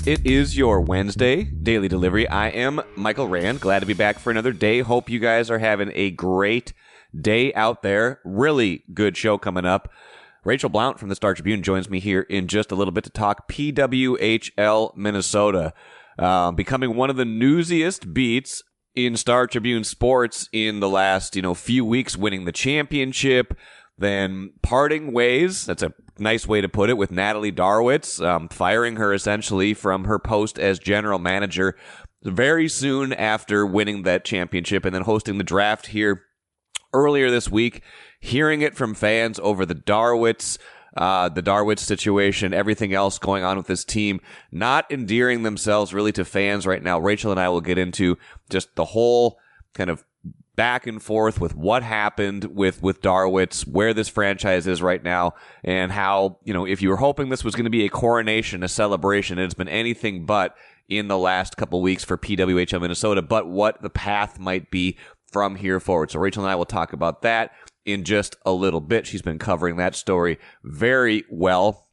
It is your Wednesday daily delivery. I am Michael Rand. Glad to be back for another day. Hope you guys are having a great day out there. Really good show coming up. Rachel Blount from the Star Tribune joins me here in just a little bit to talk PWHL Minnesota. Becoming one of the newsiest beats in Star Tribune sports in the last, few weeks, winning the championship, then parting ways. That's a nice way to put it, with Natalie Darwitz, firing her essentially from her post as general manager very soon after winning that championship, and then hosting the draft here earlier this week, hearing it from fans over the Darwitz situation, everything else going on with this team, not endearing themselves really to fans right now. Rachel and I will get into just the whole kind of back and forth with what happened with Darwitz, where this franchise is right now, and how, if you were hoping this was going to be a coronation, a celebration, it's been anything but in the last couple weeks for PWHL Minnesota, but what the path might be from here forward. So Rachel and I will talk about that in just a little bit. She's been covering that story very well.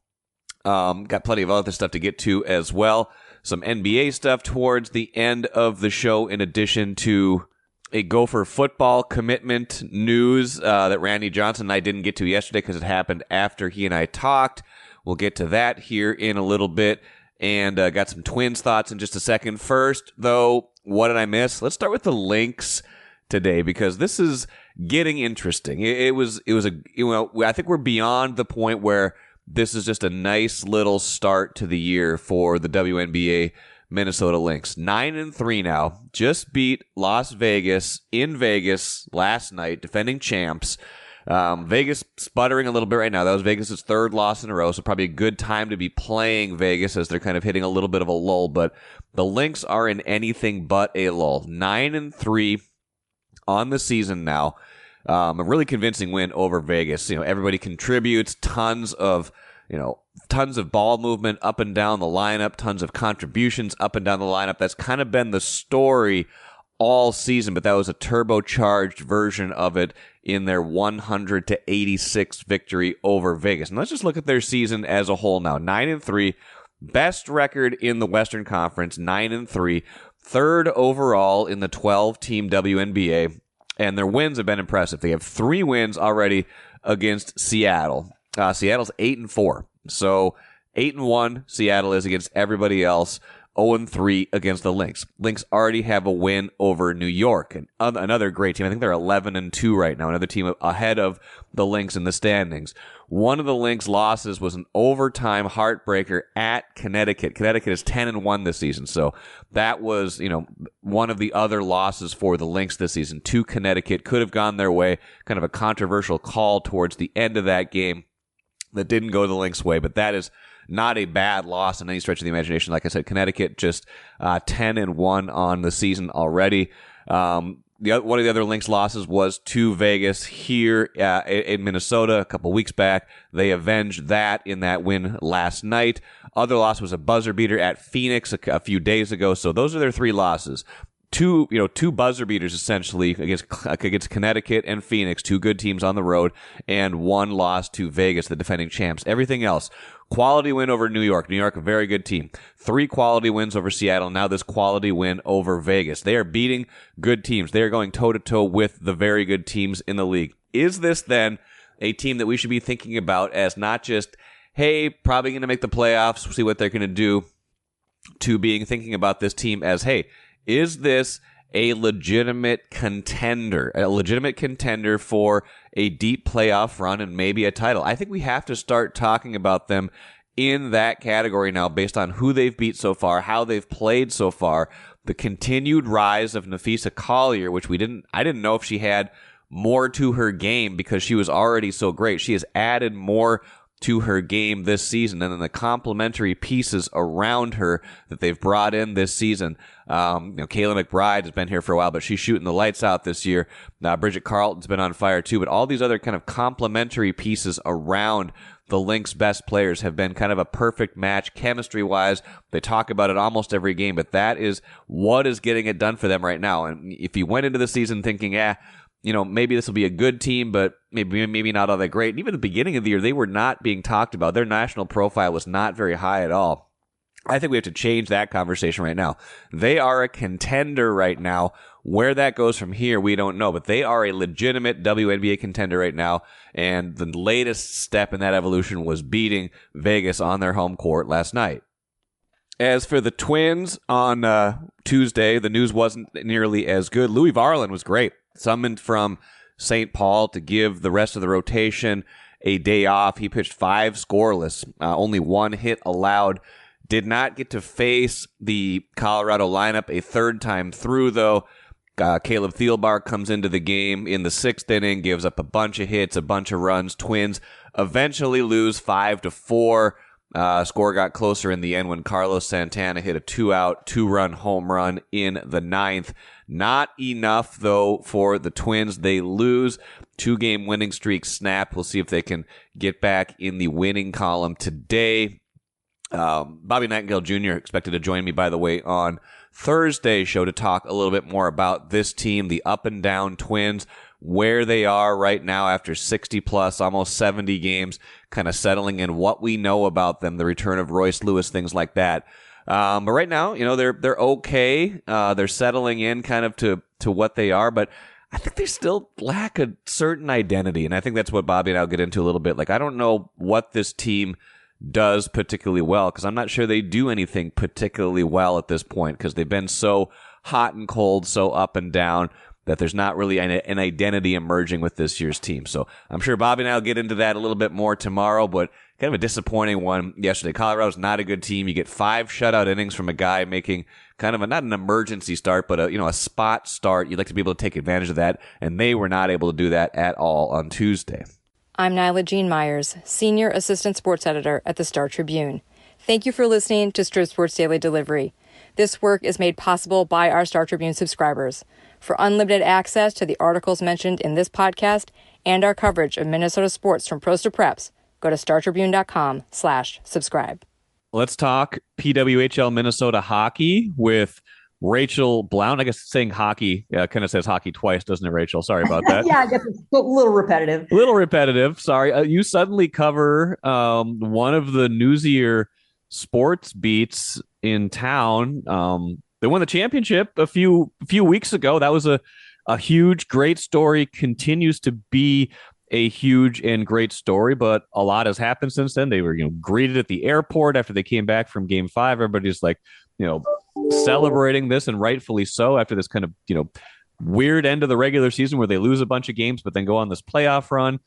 Got plenty of other stuff to get to as well. Some NBA stuff towards the end of the show, in addition to a Gopher football commitment news that Randy Johnson and I didn't get to yesterday because it happened after he and I talked. We'll get to that here in a little bit, and got some Twins thoughts in just a second. First, though, what did I miss? Let's start with the Lynx today, because this is getting interesting. I think we're beyond the point where this is just a nice little start to the year for the WNBA Minnesota Lynx. 9-3 now. Just beat Las Vegas in Vegas last night, defending champs. Vegas sputtering a little bit right now. That was Vegas' third loss in a row, so probably a good time to be playing Vegas as they're kind of hitting a little bit of a lull. But the Lynx are in anything but a lull. 9-3 on the season now. A really convincing win over Vegas. Everybody contributes, tons of ball movement up and down the lineup, tons of contributions up and down the lineup. That's kind of been the story all season, but that was a turbocharged version of it in their 100-86 victory over Vegas. And let's just look at their season as a whole now. 9-3, best record in the Western Conference, 9-3, third overall in the 12-team WNBA, and their wins have been impressive. They have 3 wins already against Seattle. Seattle's 8-4. So 8-1 Seattle is against everybody else. 0-3 against the Lynx. Lynx already have a win over New York, and another great team. I think they're 11-2 right now. Another team ahead of the Lynx in the standings. One of the Lynx losses was an overtime heartbreaker at Connecticut. Connecticut is 10-1 this season, so that was one of the other losses for the Lynx this season to Connecticut. Could have gone their way. Kind of a controversial call towards the end of that game that didn't go the Lynx way, but that is not a bad loss in any stretch of the imagination. Like I said, Connecticut just 10-1 on the season already. One of the other Lynx losses was to Vegas here in Minnesota a couple weeks back. They avenged that in that win last night. Other loss was a buzzer beater at Phoenix a few days ago. So those are their 3 losses. Two buzzer beaters essentially against Connecticut and Phoenix, 2 good teams on the road, and 1 loss to Vegas, the defending champs. Everything else, quality win over New York. New York, a very good team. 3 quality wins over Seattle. Now this quality win over Vegas. They are beating good teams. They are going toe-to-toe with the very good teams in the league. Is this then a team that we should be thinking about as not just, hey, probably going to make the playoffs, see what they're going to do, to thinking about this team as, hey, is this a legitimate contender for a deep playoff run and maybe a title? I think we have to start talking about them in that category now, based on who they've beat so far, how they've played so far, the continued rise of Napheesa Collier, which I didn't know if she had more to her game because she was already so great. She has added more to her game this season, and then the complementary pieces around her that they've brought in this season. Kayla McBride has been here for a while, but she's shooting the lights out this year. Bridget Carlton's been on fire too, but all these other kind of complementary pieces around the Lynx best players have been kind of a perfect match chemistry-wise. They talk about it almost every game, but that is what is getting it done for them right now. And if you went into the season thinking, maybe this will be a good team, but maybe not all that great. And even at the beginning of the year, they were not being talked about. Their national profile was not very high at all. I think we have to change that conversation right now. They are a contender right now. Where that goes from here, we don't know, but they are a legitimate WNBA contender right now, and the latest step in that evolution was beating Vegas on their home court last night. As for the Twins on Tuesday, the news wasn't nearly as good. Louis Varland was great, summoned from St. Paul to give the rest of the rotation a day off. He pitched 5 scoreless, only 1 hit allowed. Did not get to face the Colorado lineup a third time through, though. Caleb Thielbar comes into the game in the 6th inning, gives up a bunch of hits, a bunch of runs. Twins eventually lose 5-4. Score got closer in the end when Carlos Santana hit a 2-out, 2-run home run in the 9th. Not enough, though, for the Twins. They lose. 2-game winning streak snapped. We'll see if they can get back in the winning column today. Bobby Nightingale Jr. expected to join me, by the way, on Thursday's show to talk a little bit more about this team, the up and down Twins, where they are right now after 60 plus, almost 70 games, kind of settling in what we know about them, the return of Royce Lewis, things like that. But right now, they're okay. They're settling in kind of to what they are, but I think they still lack a certain identity. And I think that's what Bobby and I'll get into a little bit. Like, I don't know what this team does particularly well, because I'm not sure they do anything particularly well at this point, because they've been so hot and cold, so up and down, that there's not really an identity emerging with this year's team. So I'm sure Bobby and I will get into that a little bit more tomorrow, but kind of a disappointing one yesterday. Colorado's not a good team. You get 5 shutout innings from a guy making kind of not an emergency start, but a spot start. You'd like to be able to take advantage of that, and they were not able to do that at all on Tuesday. I'm Nyla Jean Myers, Senior Assistant Sports Editor at the Star Tribune. Thank you for listening to Strip Sports Daily Delivery. This work is made possible by our Star Tribune subscribers. For unlimited access to the articles mentioned in this podcast and our coverage of Minnesota sports from pros to preps, go to startribune.com/subscribe. Let's talk PWHL Minnesota hockey with Rachel Blount. I guess saying hockey kind of says hockey twice, doesn't it, Rachel? Sorry about that. Yeah, I guess it's a little repetitive. Sorry. You suddenly cover one of the newsier sports beats in town. They won the championship a few weeks ago. That was a huge, great story. Continues to be a huge and great story, but a lot has happened since then. They were, greeted at the airport after they came back from Game 5. Everybody's like, celebrating this, and rightfully so, after this kind of, weird end of the regular season where they lose a bunch of games, but then go on this playoff run.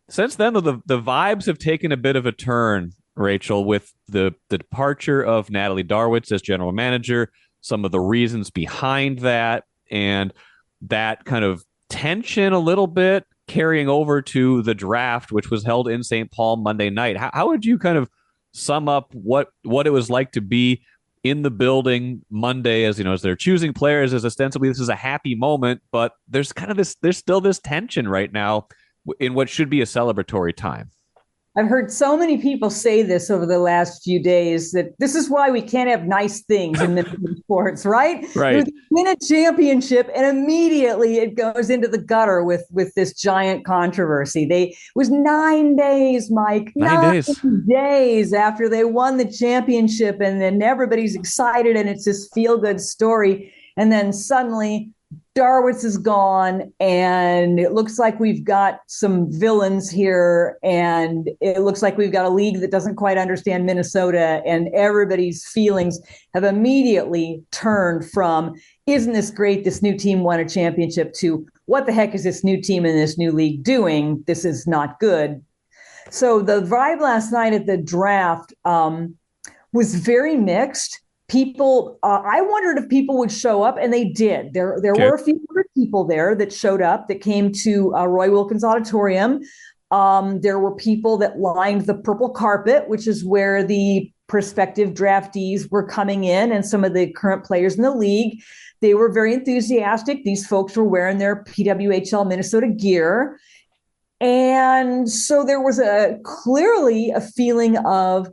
Since then, the vibes have taken a bit of a turn, Rachel, with the departure of Natalie Darwitz as general manager, some of the reasons behind that, and that kind of tension a little bit carrying over to the draft, which was held in St. Paul Monday night. How would you kind of sum up what it was like to be in the building Monday, as they're choosing players, as ostensibly this is a happy moment, but there's still this tension right now in what should be a celebratory time? I've heard so many people say this over the last few days, that this is why we can't have nice things in Minnesota sports, right? Right. You win a championship and immediately it goes into the gutter with this giant controversy. It was 9 days, Mike. 9 days after they won the championship, and then everybody's excited and it's this feel-good story. And then suddenly Darwitz is gone, and it looks like we've got some villains here, and it looks like we've got a league that doesn't quite understand Minnesota, and everybody's feelings have immediately turned from, isn't this great, this new team won a championship, to what the heck is this new team in this new league doing? This is not good. So the vibe last night at the draft was very mixed. People, I wondered if people would show up, and they did. There were a few other people there that showed up, that came to Roy Wilkins Auditorium. There were people that lined the purple carpet, which is where the prospective draftees were coming in, and some of the current players in the league. They were very enthusiastic. These folks were wearing their PWHL Minnesota gear. And so there was clearly a feeling of,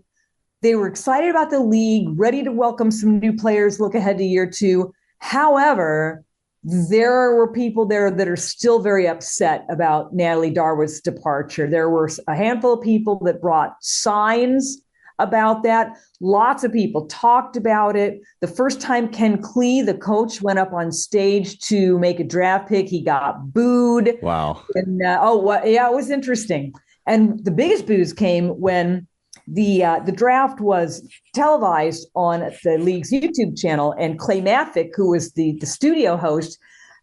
they were excited about the league, ready to welcome some new players, look ahead to year 2. However, there were people there that are still very upset about Natalie Darwitz's departure. There were a handful of people that brought signs about that. Lots of people talked about it. The first time Ken Klee, the coach, went up on stage to make a draft pick, he got booed. Wow. And it was interesting. And the biggest boos came when the draft was televised on the league's YouTube channel, and Clay Mathick, who was the studio host,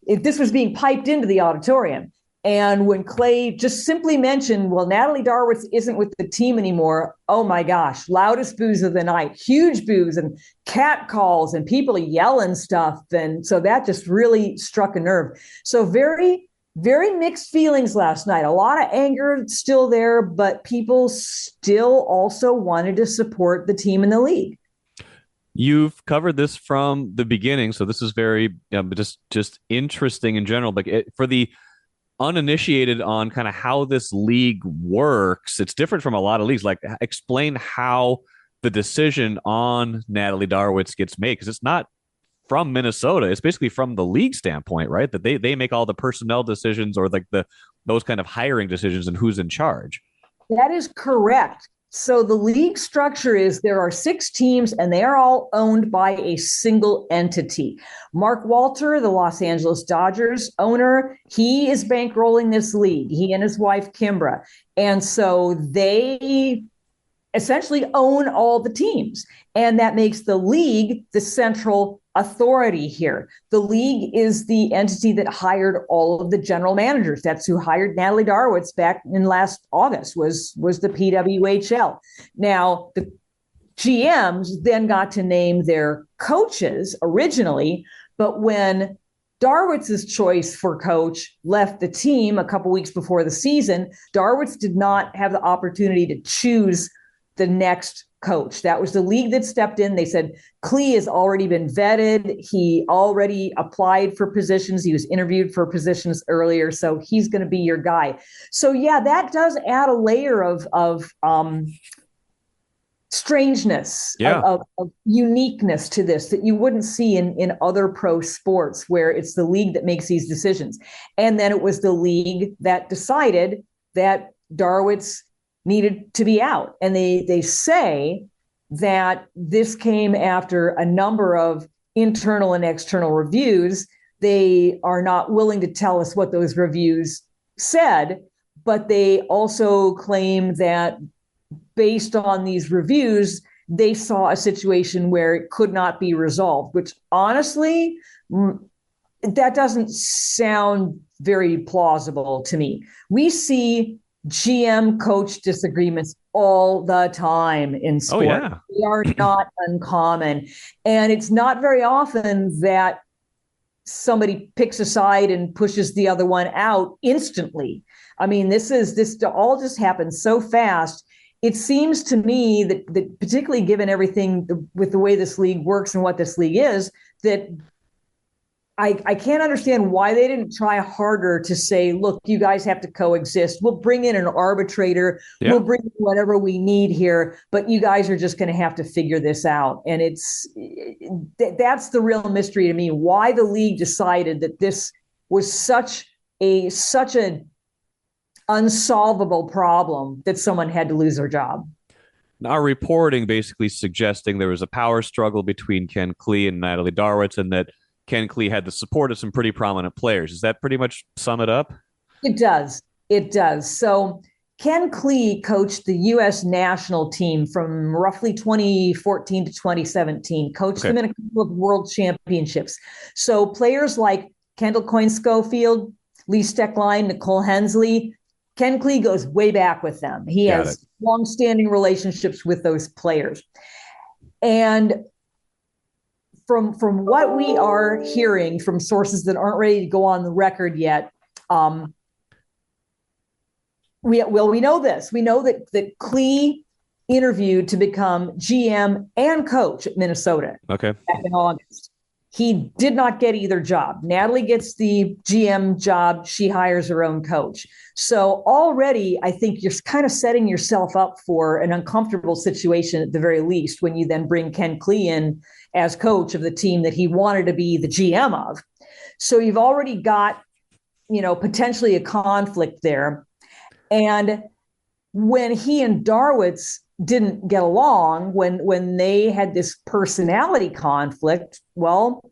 this was being piped into the auditorium. And when Clay just simply mentioned, well, Natalie Darwitz isn't with the team anymore, oh my gosh, loudest boos of the night, huge boos and cat calls and people yelling stuff. And so that just really struck a nerve. So very, very mixed feelings last night. A lot of anger still there, but people still also wanted to support the team in the league. You've covered this from the beginning, so this is very just interesting in general. But for the uninitiated on kind of how this league works, it's different from a lot of leagues. Like, explain how the decision on Natalie Darwitz gets made, because it's not from Minnesota. It's basically from the league standpoint, right? That they make all the personnel decisions, or like those kind of hiring decisions and who's in charge. That is correct. So the league structure is there are 6 teams and they are all owned by a single entity. Mark Walter, the Los Angeles Dodgers owner, he is bankrolling this league, he and his wife, Kimbra. And so they essentially own all the teams. And that makes the league the central authority here. The league is the entity that hired all of the general managers. That's who hired Natalie Darwitz back in last August, was the PWHL. Now, the GMs then got to name their coaches originally, but when Darwitz's choice for coach left the team a couple weeks before the season, Darwitz did not have the opportunity to choose the next coach. That was the league that stepped in. They said, Klee has already been vetted. He already applied for positions. He was interviewed for positions earlier. So he's going to be your guy. So yeah, that does add a layer of strangeness, of uniqueness to this that you wouldn't see in other pro sports, where it's the league that makes these decisions. And then it was the league that decided that Darwitz needed to be out. And they say that this came after a number of internal and external reviews. They are not willing to tell us what those reviews said, but they also claim that based on these reviews, they saw a situation where it could not be resolved, which honestly, that doesn't sound very plausible to me. We see GM coach disagreements all the time in sport. Oh, yeah. They are not uncommon. And it's not very often that somebody picks a side and pushes the other one out instantly. I mean, this all just happens so fast. It seems to me that particularly given everything with the way this league works and what this league is, that I can't understand why they didn't try harder to say, look, you guys have to coexist. We'll bring in an arbitrator. Yeah. We'll bring in whatever we need here, but you guys are just going to have to figure this out. And that's the real mystery to me, why the league decided that this was such an unsolvable problem that someone had to lose their job. Our reporting basically suggesting there was a power struggle between Ken Klee and Natalie Darwitz, and that Ken Klee had the support of some pretty prominent players. Does that pretty much sum it up? It does. It does. So Ken Klee coached the U.S. national team from roughly 2014 to 2017, coached them in a couple of world championships. So players like Kendall Coyne-Schofield, Lee Steckline, Nicole Hensley, Ken Klee goes way back with them. He has longstanding relationships with those players. And from what we are hearing from sources that aren't ready to go on the record yet, we know this. We know that Klee interviewed to become GM and coach at Minnesota back in August. He did not get either job. Natalie gets the GM job. She hires her own coach. So already, I think you're kind of setting yourself up for an uncomfortable situation at the very least when you then bring Ken Klee in as coach of the team that he wanted to be the GM of. So you've already got, potentially a conflict there. And when he and Darwitz didn't get along when they had this personality conflict. Well,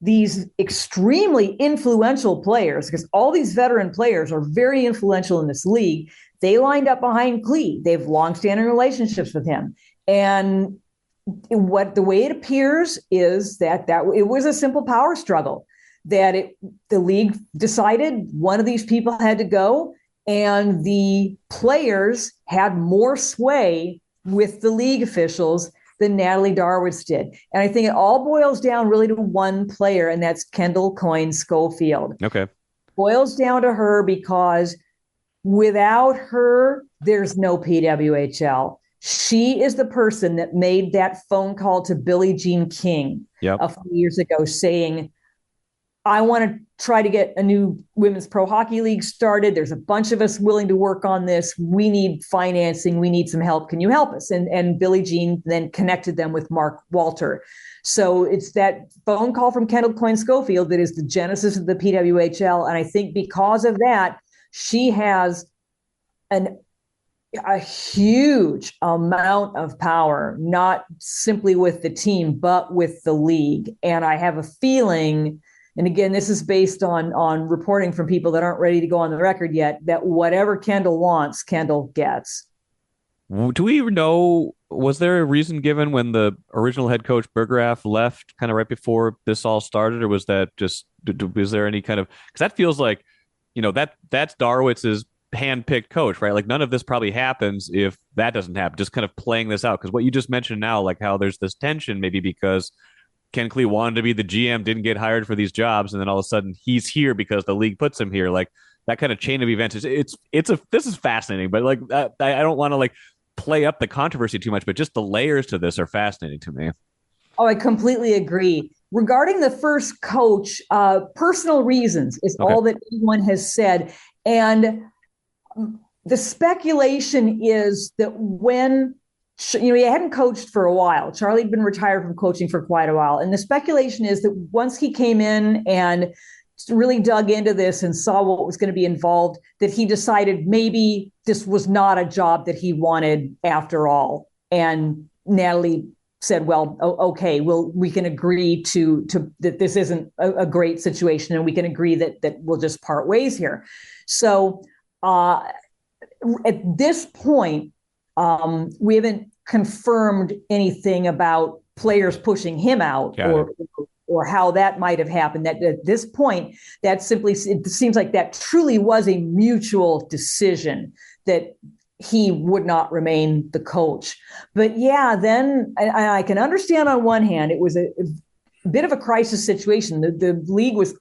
these extremely influential players, because all these veteran players are very influential in this league, they lined up behind Klee. They have longstanding relationships with him. And the way it appears is that it was a simple power struggle, that the league decided one of these people had to go, and the players had more sway with the league officials than Natalie Darwitz did. And I think it all boils down really to one player, and that's Kendall Coyne Schofield. Okay. Boils down to her because without her, there's no PWHL. She is the person that made that phone call to Billie Jean King a few years ago saying, I want to try to get a new women's pro hockey league started. There's a bunch of us willing to work on this. We need financing. We need some help. Can you help us? And Billie Jean then connected them with Mark Walter. So it's that phone call from Kendall Coyne Schofield that is the genesis of the PWHL. And I think because of that, she has a huge amount of power, not simply with the team, but with the league. And I have a feeling, and again, this is based on reporting from people that aren't ready to go on the record yet, that whatever Kendall wants, Kendall gets. Do we even know, was there a reason given when the original head coach Bergerath left kind of right before this all started, or was that just, was there any kind of, because that feels like, that's Darwitz's hand-picked coach, right? Like none of this probably happens if that doesn't happen, just kind of playing this out. Because what you just mentioned now, like how there's this tension maybe because Ken Klee wanted to be the GM, didn't get hired for these jobs, and then all of a sudden he's here because the league puts him here. Like that kind of chain of events this is fascinating, but like I don't want to like play up the controversy too much, but just the layers to this are fascinating to me. Oh, I completely agree. Regarding the first coach, personal reasons is all that anyone has said. And the speculation is that when, he hadn't coached for a while. Charlie had been retired from coaching for quite a while. And the speculation is that once he came in and really dug into this and saw what was going to be involved, that he decided maybe this was not a job that he wanted after all. And Natalie said, well, okay, we can agree to that this isn't a great situation, and we can agree that we'll just part ways here. So at this point, we haven't confirmed anything about players pushing him out or how that might have happened. That at this point, it seems like that truly was a mutual decision that he would not remain the coach. But yeah, then I can understand on one hand, it was a bit of a crisis situation. The league was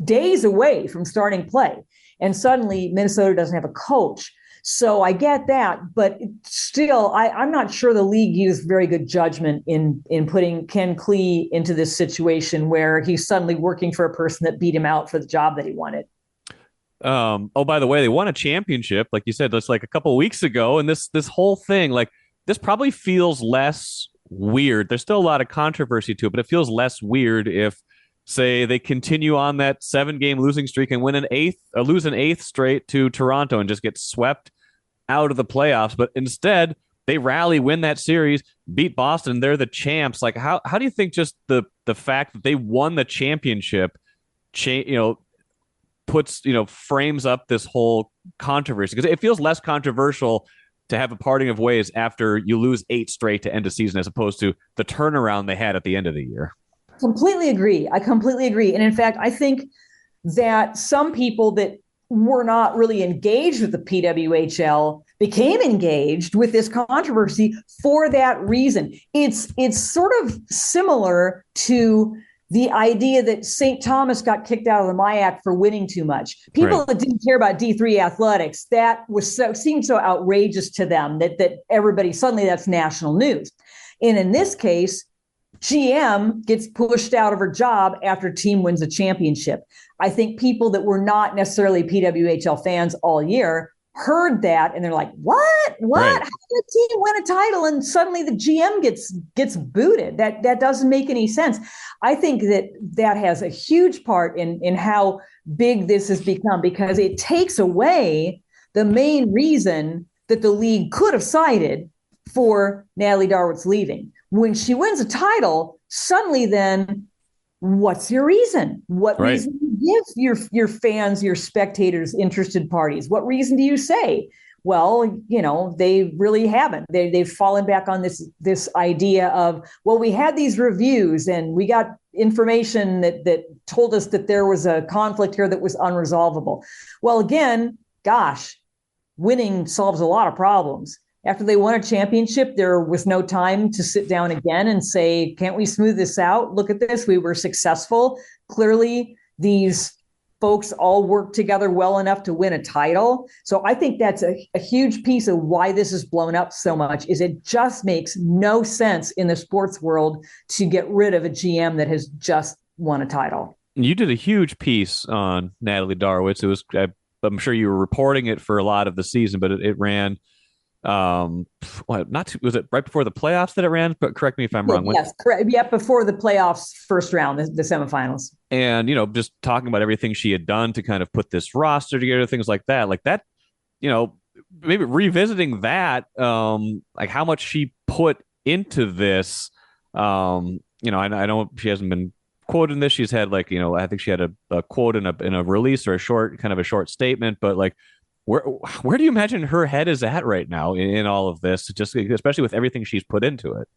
days away from starting play, and suddenly Minnesota doesn't have a coach. So I get that, but still, I'm not sure the league used very good judgment in putting Ken Klee into this situation where he's suddenly working for a person that beat him out for the job that he wanted. By the way, they won a championship, like you said, just like a couple of weeks ago, and this whole thing, like this probably feels less weird. There's still a lot of controversy to it, but it feels less weird if, say, they continue on that 7-game losing streak and lose an eighth straight to Toronto and just get swept out of the playoffs. But instead, they rally, win that series, beat Boston. They're the champs. Like, how do you think just the fact that they won the championship, frames up this whole controversy? Because it feels less controversial to have a parting of ways after you lose 8 straight to end a season as opposed to the turnaround they had at the end of the year. Completely agree. I completely agree. And in fact, I think that some people that were not really engaged with the PWHL became engaged with this controversy for that reason. It's sort of similar to the idea that St. Thomas got kicked out of the MIAC for winning too much. People that didn't care about D3 athletics, that seemed so outrageous to them that everybody, suddenly that's national news. And in this case, GM gets pushed out of her job after a team wins a championship. I think people that were not necessarily PWHL fans all year heard that and they're like, what? Right. How did the team win a title and suddenly the GM gets booted? That doesn't make any sense. I think that has a huge part in how big this has become, because it takes away the main reason that the league could have cited for Natalie Darwitz leaving. When she wins a title, suddenly then, what's your reason? What reason do you give your fans, your spectators, interested parties? What reason do you say? Well, they really haven't. They've fallen back on this idea of, well, we had these reviews and we got information that told us that there was a conflict here that was unresolvable. Well, again, gosh, winning solves a lot of problems. After they won a championship, there was no time to sit down again and say, can't we smooth this out? Look at this. We were successful. Clearly, these folks all worked together well enough to win a title. So I think that's a huge piece of why this is blown up so much, is it just makes no sense in the sports world to get rid of a GM that has just won a title. You did a huge piece on Natalie Darwitz. It was, I'm sure you were reporting it for a lot of the season, but it ran, was it right before the playoffs that it ran? But correct me if I'm wrong. Yes, correct. Yeah, before the playoffs first round, the semifinals. And, just talking about everything she had done to kind of put this roster together, things like that, maybe revisiting that, like how much she put into this. I know she hasn't been quoted in this. She's had I think she had a quote in a release or a short statement, but where do you imagine her head is at right now in all of this, just especially with everything she's put into it?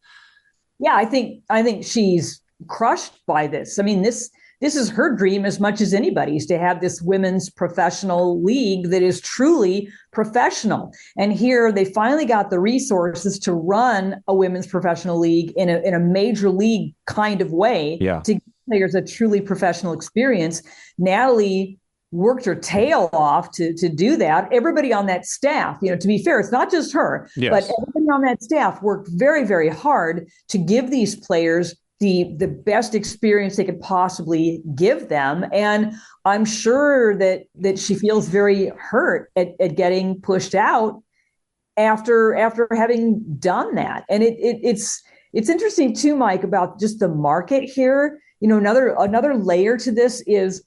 Yeah, I think she's crushed by this. I mean, this is her dream as much as anybody's, to have this women's professional league that is truly professional. And here they finally got the resources to run a women's professional league in a major league kind of way, to give players a truly professional experience. Natalie worked her tail off to do that. Everybody on that staff, to be fair, it's not just her, but everybody on that staff worked very, very hard to give these players the best experience they could possibly give them. And I'm sure that she feels very hurt at getting pushed out after having done that. And it's interesting too, Mike, about just the market here. Another layer to this is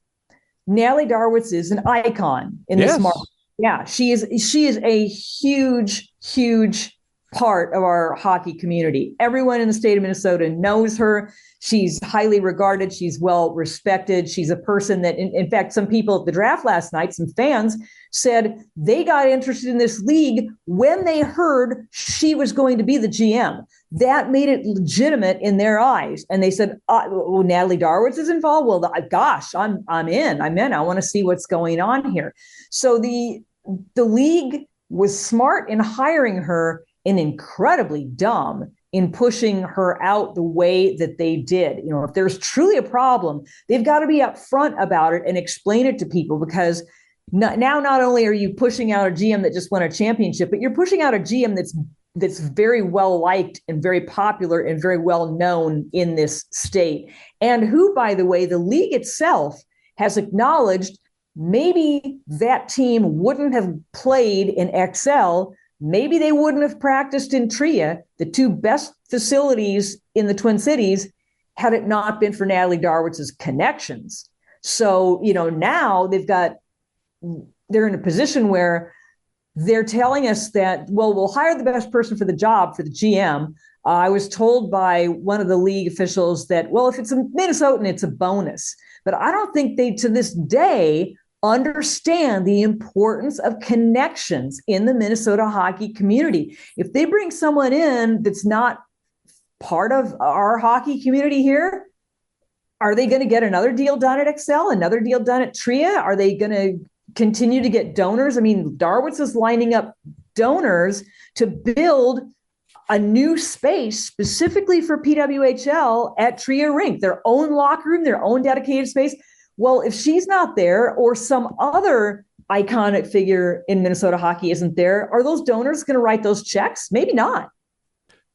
Natalie Darwitz is an icon in this market. Yeah, she is a huge, huge part of our hockey community. Everyone in the state of Minnesota knows her. She's highly regarded. She's well respected. She's a person that, in fact, some people at the draft last night, some fans, said they got interested in this league when they heard she was going to be the GM. That made it legitimate in their eyes. And they said, well, Natalie Darwitz is involved. Well, gosh, I'm in. I want to see what's going on here. So the league was smart in hiring her and incredibly dumb in pushing her out the way that they did. If there's truly a problem, they've got to be upfront about it and explain it to people, because now not only are you pushing out a GM that just won a championship, but you're pushing out a GM that's very well liked and very popular and very well known in this state. And who, by the way, the league itself has acknowledged maybe that team wouldn't have played in XL. Maybe they wouldn't have practiced in TRIA, the two best facilities in the Twin Cities, had it not been for Natalie Darwitz's connections. So, now they're in a position where they're telling us that, well, we'll hire the best person for the job, for the GM. I was told by one of the league officials that, well, if it's a Minnesotan, it's a bonus. But I don't think they, to this day, understand the importance of connections in the Minnesota hockey community. If they bring someone in that's not part of our hockey community here, are they going to get another deal done at XL, another deal done at TRIA? Are they going to continue to get donors? I mean, Darwitz is lining up donors to build a new space specifically for PWHL at TRIA Rink, their own locker room, their own dedicated space. Well, if she's not there, or some other iconic figure in Minnesota hockey isn't there, are those donors going to write those checks? Maybe not.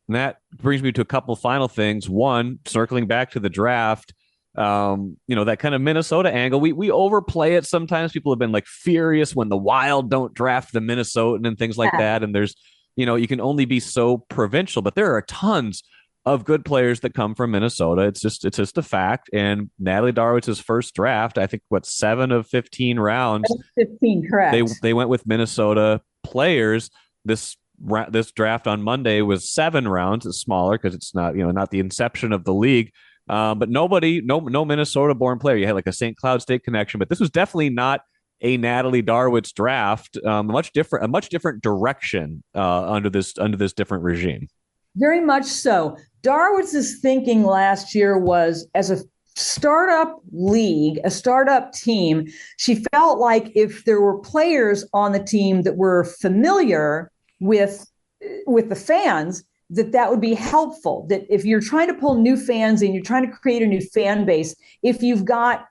And that brings me to a couple final things. One, circling back to the draft, that kind of Minnesota angle. We overplay it sometimes. People have been furious when the Wild don't draft the Minnesotan and things like that. And there's, you can only be so provincial, but there are tons of good players that come from Minnesota. It's just a fact. And Natalie Darwitz's first draft, I think, 7 of 15 rounds. 15, correct. They went with Minnesota players. This this draft on Monday was 7 rounds. It's smaller because it's not, not the inception of the league. But no Minnesota-born player. You had like a St. Cloud State connection, but this was definitely not a Natalie Darwitz draft. A much different direction under this different regime. Very much so. Darwitz's thinking last year was, as a startup league, a startup team, she felt like if there were players on the team that were familiar with the fans, that would be helpful. That if you're trying to pull new fans in, you're trying to create a new fan base, if you've got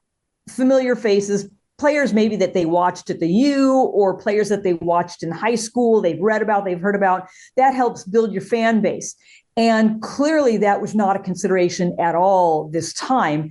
familiar faces, players maybe that they watched at the U or players that they watched in high school, they've read about, they've heard about, that helps build your fan base. And clearly that was not a consideration at all this time.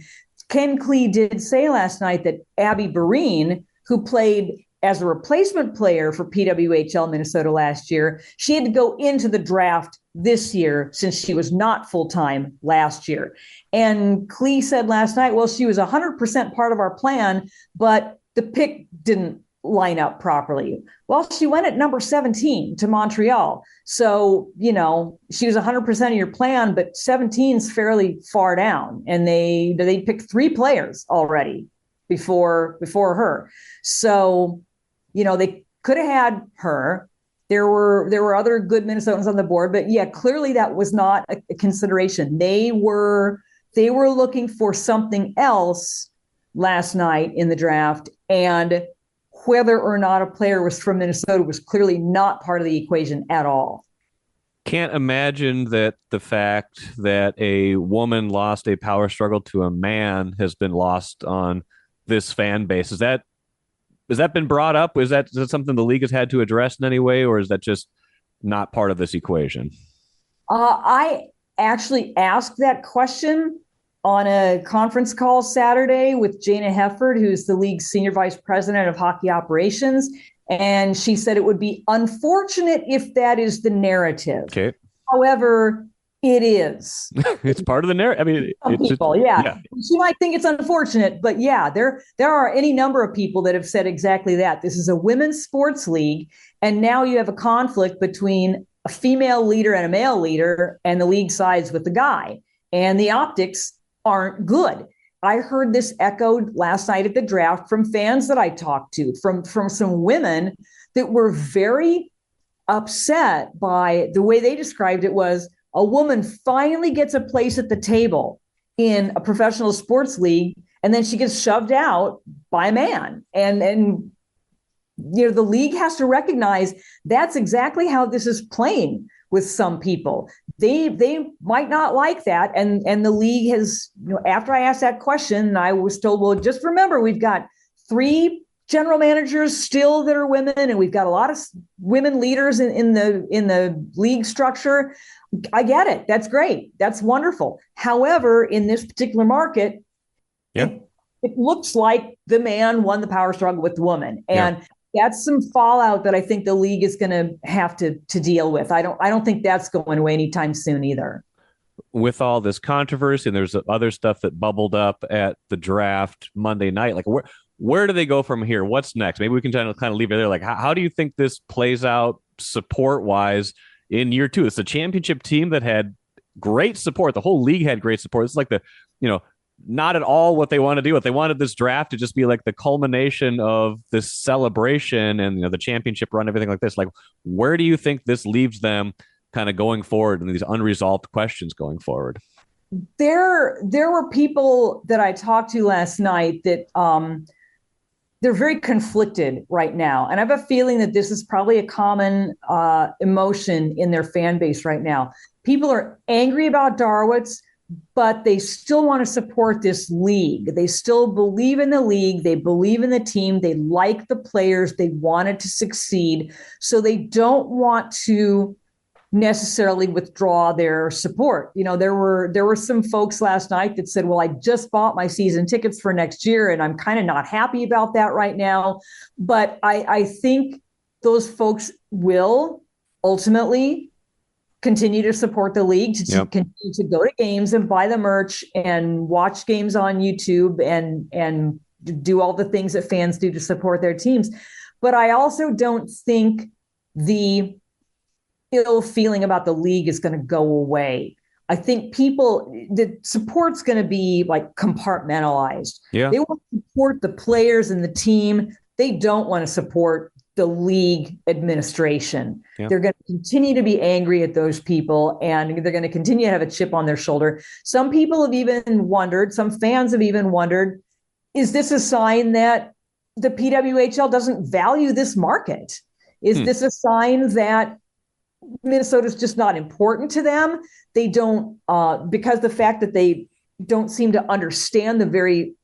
Ken Klee did say last night that Abby Barine, who played as a replacement player for PWHL Minnesota last year, she had to go into the draft this year since she was not full-time last year. And Klee said last night, well, she was 100% part of our plan, but the pick didn't line up properly. Well, she went at number 17 to Montreal. So, she was 100% of your plan, but 17 is fairly far down. And they picked 3 players already before her. So, they could have had her. There were other good Minnesotans on the board, but yeah, clearly that was not a consideration. They were looking for something else last night in the draft, and whether or not a player was from Minnesota was clearly not part of the equation at all. Can't imagine that the fact that a woman lost a power struggle to a man has been lost on this fan base. Has that been brought up? Is that something the league has had to address in any way, or is that just not part of this equation? I actually asked that question on a conference call Saturday with Jana Hefford, who's the league's senior vice president of hockey operations. And she said it would be unfortunate if that is the narrative. Okay. However, it is. It's part of the narrative. I mean, yeah. She might think it's unfortunate, but yeah, there are any number of people that have said exactly that. This is a women's sports league, and now you have a conflict between a female leader and a male leader, and the league sides with the guy. And the optics aren't good. I heard this echoed last night at the draft from fans that I talked to, from some women that were very upset by the way they described it. Was a woman finally gets a place at the table in a professional sports league, and then she gets shoved out by a man. And the league has to recognize that's exactly how this is playing with some people. They might not like that. And the league has, after I asked that question, I was told, well, just remember, we've got 3 general managers still that are women, and we've got a lot of women leaders in the league structure. I get it. That's great. That's wonderful. However, in this particular market, it looks like the man won the power struggle with the woman. And that's some fallout that I think the league is going to have to deal with. I don't think that's going away anytime soon either. With all this controversy, and there's other stuff that bubbled up at the draft Monday night, like where do they go from here? What's next? Maybe we can kind of leave it there. Like, how do you think this plays out support-wise in year 2? It's a championship team that had great support. The whole league had great support. It's like not at all what they want to do. What they wanted this draft to just be like the culmination of this celebration and the championship run, everything like this. Like, where do you think this leaves them kind of going forward and these unresolved questions going forward? There were people that I talked to last night that they're very conflicted right now. And I have a feeling that this is probably a common emotion in their fan base right now. People are angry about Darwitz, but they still want to support this league. They still believe in the league. They believe in the team. They like the players. They want it to succeed. So they don't want to necessarily withdraw their support. There were some folks last night that said, well, I just bought my season tickets for next year, and I'm kind of not happy about that right now. But I think those folks will ultimately continue to support the league, to continue to go to games and buy the merch and watch games on YouTube and do all the things that fans do to support their teams. But I also don't think the ill feeling about the league is going to go away. I think the support's going to be like compartmentalized. Yeah. They want to support the players and the team. They don't want to support the league administration. Yeah. They're going to continue to be angry at those people, and they're going to continue to have a chip on their shoulder. Some people have even wondered, some fans have even wondered, is this a sign that the PWHL doesn't value this market? Is this a sign that Minnesota's just not important to them? They don't, because the fact that they don't seem to understand the very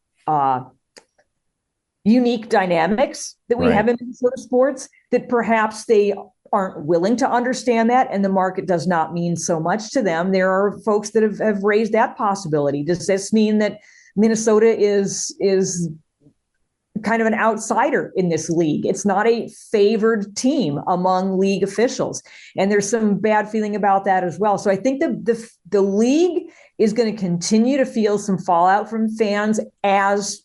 unique dynamics that we have in Minnesota sports, that perhaps they aren't willing to understand that, and the market does not mean so much to them. There are folks that have raised that possibility. Does this mean that Minnesota is kind of an outsider in this league? It's not a favored team among league officials, and there's some bad feeling about that as well. So I think the league is going to continue to feel some fallout from fans as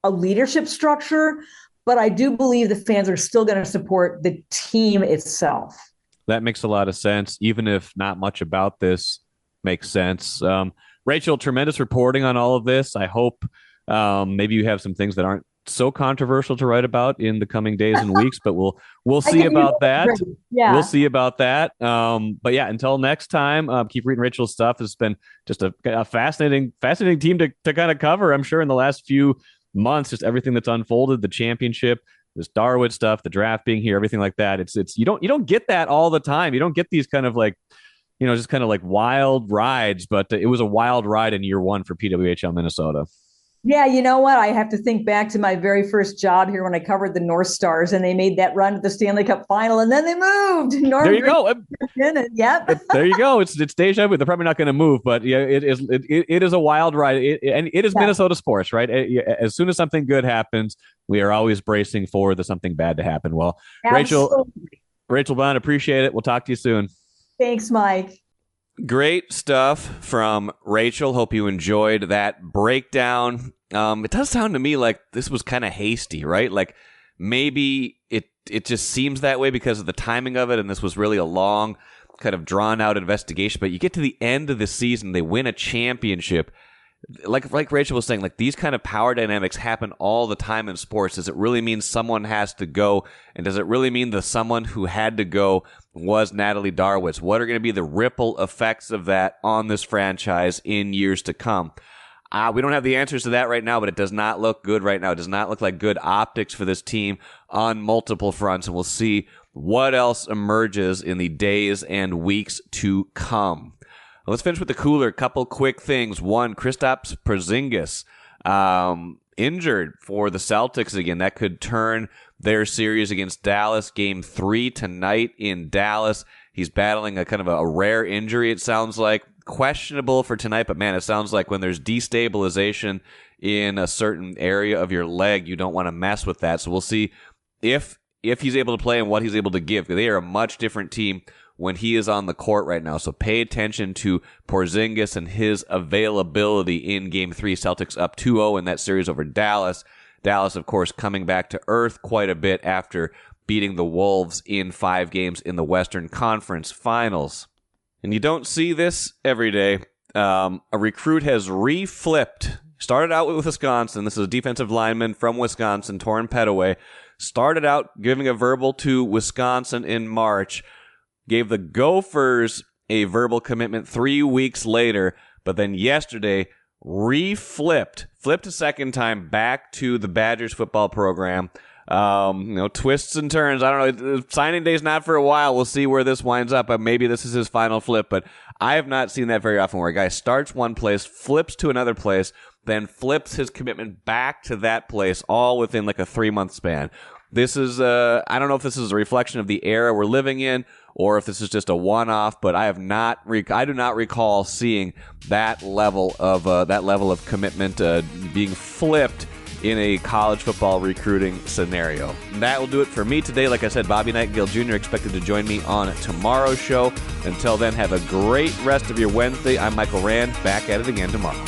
a leadership structure, but I do believe the fans are still going to support the team itself. That makes a lot of sense, even if not much about this makes sense. Rachel, tremendous reporting on all of this. I hope maybe you have some things that aren't so controversial to write about in the coming days and weeks, but we'll see about that. Yeah. We'll see about that. But yeah, until next time, keep reading Rachel's stuff. It's been just a fascinating team to kind of cover, I'm sure, in the last few months, just everything that's unfolded, the championship, this Darwood stuff, the draft being here, everything like that. It's you don't get that all the time. You don't get these kind of like, just kind of like wild rides, but it was a wild ride in year one for PWHL Minnesota. Yeah, you know what? I have to think back to my very first job here when I covered the North Stars, and they made that run to the Stanley Cup final, and then they moved. There you go. Yep. There you go. It's deja vu. They're probably not going to move, but yeah, it is a wild ride, and it is Minnesota sports, right? As soon as something good happens, we are always bracing for something bad to happen. Well, Rachel Blount, appreciate it. We'll talk to you soon. Thanks, Mike. Great stuff from Rachel. Hope you enjoyed that breakdown. It does sound to me like this was kind of hasty, right? Like maybe it just seems that way because of the timing of it, and this was really a long, kind of drawn-out investigation. But you get to the end of the season, they win a championship. Like Rachel was saying, like these kind of power dynamics happen all the time in sports. Does it really mean someone has to go? And does it really mean the someone who had to go was Natalie Darwitz? What are going to be the ripple effects of that on this franchise in years to come? We don't have the answers to that right now, but it does not look good right now. It does not look like good optics for this team on multiple fronts, and we'll see what else emerges in the days and weeks to come. Let's finish with the cooler. Couple quick things. One, Kristaps Porzingis injured for the Celtics again. That could turn their series against Dallas. Game 3 tonight in Dallas. He's battling a kind of a rare injury, it sounds like. Questionable for tonight, but man, it sounds like when there's destabilization in a certain area of your leg, you don't want to mess with that. So we'll see if he's able to play and what he's able to give. They are a much different team when he is on the court right now. So pay attention to Porzingis and his availability in Game 3. Celtics up 2-0 in that series over Dallas. Dallas, of course, coming back to earth quite a bit after beating the Wolves in 5 games in the Western Conference Finals. And you don't see this every day. A recruit has reflipped. Started out with Wisconsin. This is a defensive lineman from Wisconsin, Torin Petaway. Started out giving a verbal to Wisconsin in March. Gave the Gophers a verbal commitment 3 weeks later, but then yesterday flipped a second time back to the Badgers football program. Twists and turns. I don't know. Signing day's not for a while. We'll see where this winds up. Maybe this is his final flip, but I have not seen that very often where a guy starts one place, flips to another place, then flips his commitment back to that place all within like a 3-month span. This is, I don't know if this is a reflection of the era we're living in or if this is just a one-off, but I do not recall seeing that level of commitment being flipped in a college football recruiting scenario. That will do it for me today. Like I said, Bobby Nightingale Jr. expected to join me on tomorrow's show. Until then, have a great rest of your Wednesday. I'm Michael Rand, back at it again tomorrow.